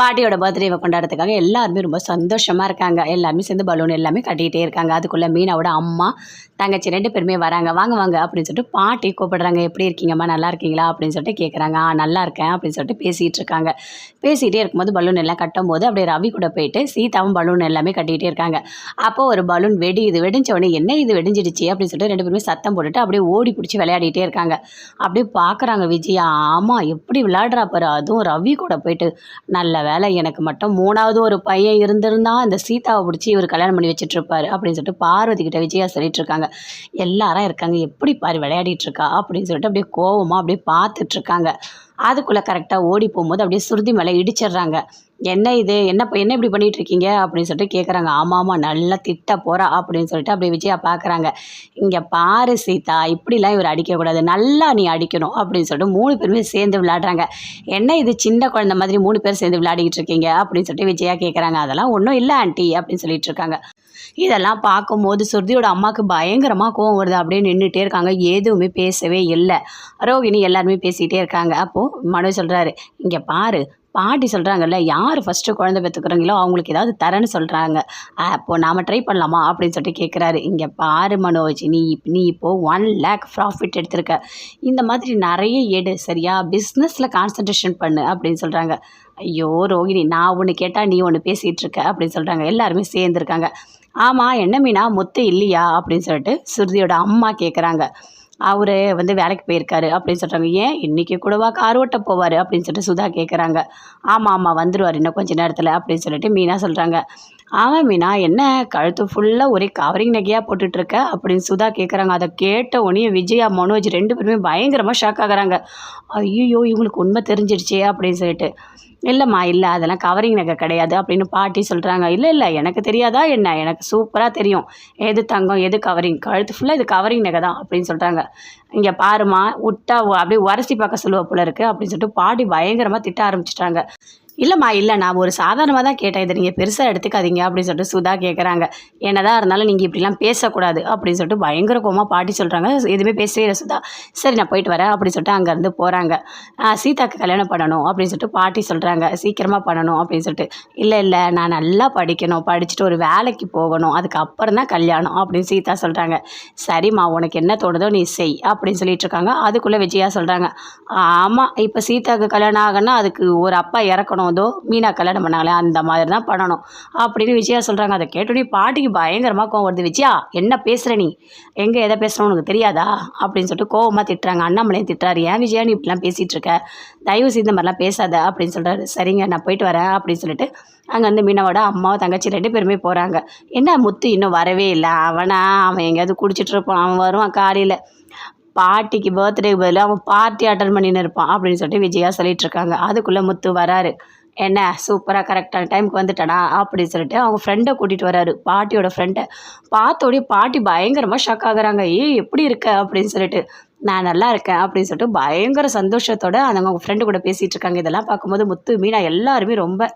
பாட்டியோட பர்த்டேவை கொண்டாடுறதுக்காக எல்லாருமே ரொம்ப சந்தோஷமாக இருக்காங்க. எல்லாருமே சேர்ந்து பலூன் எல்லாமே கட்டிகிட்டே இருக்காங்க. அதுக்குள்ளே மீனாவோட அம்மா தங்கச்சி 2 பேருமே வராங்க. வாங்க வாங்க அப்படின்னு சொல்லிட்டு பாட்டி கூப்பிடுறாங்க. எப்படி இருக்கீங்கம்மா, நல்லா இருக்கீங்களா அப்படின்னு சொல்லிட்டு கேட்குறாங்க. நல்லா இருக்கேன் அப்படின்னு சொல்லிட்டு பேசிகிட்டு இருக்காங்க. பேசிகிட்டே இருக்கும்போது பலூன் எல்லாம் கட்டும்போது அப்படியே ரவி கூட போயிட்டு சீதாவும் பலூன் எல்லாமே கட்டிகிட்டே இருக்காங்க. அப்போ ஒரு பலூன் வெடிஞ்ச உடனே என்ன இது வெடிஞ்சிடுச்சு அப்படின்னு சொல்லிட்டு 2 பேருமே சத்தம் போட்டுட்டு அப்படியே ஓடி பிடிச்சி விளையாடிட்டே இருக்காங்க. அப்படியே பார்க்குறாங்க விஜயா. ஆமாம், எப்படி விளையாடுறா பாரு, அதுவும் ரவி கூட போயிட்டு. நல்ல வேலை எனக்கு மட்டும் 3வது ஒரு பையன் இருந்திருந்தா இந்த சீதாவை பிடிச்சி இவர் கல்யாணம் பண்ணி வச்சுட்ருப்பாரு அப்படின்னு சொல்லிட்டு பார்வதி கிட்ட விஜயா சொல்லிட்டு இருக்காங்க. எல்லாரும் இருக்காங்க, எப்படி பாரு விளையாடிட்டு இருக்கா அப்படின்னு சொல்லிட்டு அப்படியே கோவமாக அப்படியே பார்த்துட்டு இருக்காங்க. அதுக்குள்ளே கரெக்டாக ஓடி போகும்போது அப்படியே சுருதி மேலே இடிச்சிடுறாங்க. என்ன இது, என்ன இப்படி பண்ணிட்டு இருக்கீங்க அப்படின்னு சொல்லிட்டு கேட்குறாங்க. ஆமாம் நல்லா திட்ட போகிறா அப்படின்னு சொல்லிட்டு அப்படியே விஜயா பார்க்குறாங்க. இங்கே பாரு சீதா, இப்படிலாம் இவர் அடிக்கக்கூடாது, நல்லா நீ அடிக்கணும் அப்படின்னு சொல்லிட்டு 3 பேருமே சேர்ந்து விளையாடுறாங்க. என்ன இது சின்ன குழந்தை மாதிரி 3 பேர் சேர்ந்து விளையாடிக்கிட்டு இருக்கீங்க அப்படின்னு சொல்லிட்டு விஜயா கேட்குறாங்க. அதெல்லாம் ஒன்றும் இல்லை ஆண்டி அப்படின்னு சொல்லிட்டு இருக்காங்க. இதெல்லாம் பார்க்கும்போது சுருதியோட அம்மாவுக்கு பயங்கரமாக கோவம் வருது. அப்படியே நின்றுட்டே இருக்காங்க, எதுவுமே பேசவே இல்லை. ரோகிணி எல்லாருமே பேசிகிட்டே இருக்காங்க. அப்போது மனோஜ் சொல்கிறாரு, இங்கே பாரு பாட்டி சொல்கிறாங்கல்ல, யார் ஃபஸ்ட்டு குழந்தை பெற்றுக்குறாங்களோ அவங்களுக்கு ஏதாவது தரேன்னு சொல்கிறாங்க, அப்போது நாம் ட்ரை பண்ணலாமா அப்படின்னு சொல்லிட்டு கேட்குறாரு. இங்கே பாரு மனோஜ், நீ இப்போது 1 lakh ப்ராஃபிட் எடுத்திருக்க, இந்த மாதிரி நிறைய எடு சரியா, பிஸ்னஸில் கான்சன்ட்ரேஷன் பண்ணு அப்படின்னு சொல்கிறாங்க. ஐயோ ரோகிணி, நான் ஒன்று கேட்டால் நீ ஒன்று பேசிகிட்டு இருக்க அப்படின்னு சொல்கிறாங்க. எல்லாருமே சேர்ந்துருக்காங்க. ஆமாம் என்ன மீனா, முத்து இல்லையா அப்படின்னு சொல்லிட்டு சுருதியோட அம்மா கேட்குறாங்க. அவர் வேலைக்கு போயிருக்காரு அப்படின்னு சொல்கிறாங்க. ஏன் இன்றைக்கி கூடவா கார் ஓட்ட போவார் அப்படின்னு சொல்லிட்டு சுதா கேட்குறாங்க. ஆமாம் வந்துடுவார் இன்னும் கொஞ்சம் நேரத்தில் அப்படின்னு சொல்லிட்டு மீனா சொல்கிறாங்க. ஆமாம் மீனா, என்ன கழுத்து ஃபுல்லாக ஒரே கவரிங் நகையாக போட்டுட்ருக்க அப்படின்னு சுதா கேட்குறாங்க. அதை கேட்ட உடனே விஜயா மனோஜ் 2 பேருமே பயங்கரமாக ஷாக் ஆகுறாங்க. ஐயோ இவங்களுக்கு உண்மை தெரிஞ்சிடுச்சே அப்படின்னு சொல்லிட்டு. இல்லைம்மா இல்லை, அதெல்லாம் கவரிங் நகை கிடையாது அப்படின்னு பாட்டி சொல்கிறாங்க. இல்லை எனக்கு தெரியாதா என்ன, எனக்கு சூப்பராக தெரியும் எது தங்கம் எது கவரிங், கழுத்து ஃபுல்லாக இது கவரிங் நகை தான் அப்படின்னு சொல்கிறாங்க. இங்கே பாருமா, விட்டா அப்படியே உரசி பார்க்க சொல்லுவ போல இருக்குது அப்படின்னு சொல்லிட்டு பாட்டி பயங்கரமாக திட்ட ஆரம்பிச்சிட்டாங்க. இல்லைம்மா இல்லை, நான் ஒரு சாதாரணமாக தான் கேட்டேன், இதை நீங்கள் பெருசாக எடுத்துக்காதீங்க அப்படின்னு சொல்லிட்டு சுதா கேட்குறாங்க. என்னதான் இருந்தாலும் நீங்கள் இப்படிலாம் பேசக்கூடாது அப்படின்னு சொல்லிட்டு பயங்கர கோவமாக பாட்டி சொல்கிறாங்க. எதுவுமே பேசவே இல்லை சுதா. சரி நான் போயிட்டு வரேன் அப்படின்னு சொல்லிட்டு அங்கேருந்து போகிறாங்க. சீதாக்கு கல்யாணம் பண்ணணும் அப்படின்னு சொல்லிட்டு பாட்டி சொல்கிறாங்க. சீக்கிரமாக பண்ணணும் அப்படின்னு சொல்லிட்டு. இல்லை நான் நல்லா படிக்கணும், படிச்சுட்டு ஒரு வேலைக்கு போகணும், அதுக்கப்புறம் தான் கல்யாணம் அப்படின்னு சீதா சொல்கிறாங்க. சரிம்மா உனக்கு என்ன தோணுதோ நீ செய் அப்படின்னு சொல்லிட்டு இருக்காங்க. அதுக்குள்ளே விஜயா சொல்கிறாங்க. ஆமாம், இப்போ சீதாவுக்கு கல்யாணம் ஆகணும்னா அதுக்கு ஒரு அப்பா இறக்கணும், அதோ மீனா கல்யாணம் பண்ணாங்களே அந்த மாதிரி தான் பண்ணணும் அப்படின்னு விஜயா சொல்கிறாங்க. அதை கேட்டோடனே பாட்டிக்கு பயங்கரமாக கோவம் வருது. விஜயா என்ன பேசுகிற நீ, எங்கே எதை பேசுகிறோம் உனக்கு தெரியாதா அப்படின்னு சொல்லிட்டு கோவமாக திட்டுறாங்க. அண்ணாமலையும் திட்டுறாரு. ஏன் விஜயா நீ இப்படிலாம் பேசிகிட்டு இருக்க, தயவு செய்து இந்த மாதிரிலாம் பேசாத அப்படின்னு சொல்கிறாரு. சரிங்க நான் போயிட்டு வரேன் அப்படின்னு சொல்லிட்டு அங்கே மீனாவோட அம்மாவும் தங்கச்சி 2 பேருமே போகிறாங்க. என்ன முத்து இன்னும் வரவே இல்லை, அவன் எங்கேயாவது குடிச்சிட்டு இருப்பான், அவன் வருவான் காலையில், பாட்டிக்கு பர்த்டேக்கு பதில் அவன் பார்ட்டி அட்டன் பண்ணின்னு இருப்பான் அப்படின்னு சொல்லிட்டு விஜயா சொல்லிட்டு இருக்காங்க. அதுக்குள்ளே முத்து வராரு. என்ன சூப்பராக கரெக்டான டைமுக்கு வந்துட்டானா அப்படின்னு சொல்லிட்டு அவங்க ஃப்ரெண்டை கூட்டிகிட்டு வராரு. பாட்டியோட ஃப்ரெண்டை பார்த்தோடைய பாட்டி பயங்கரமாக ஷாக் ஆகுறாங்க. எப்படி இருக்க அப்படின்னு சொல்லிட்டு. நான் நல்லா இருக்கேன் அப்படின்னு சொல்லிட்டு பயங்கர சந்தோஷத்தோடு அவங்க ஃப்ரெண்டு கூட பேசிகிட்டு இருக்காங்க. இதெல்லாம் பார்க்கும்போது முத்து மீனா எல்லாருமே ரொம்ப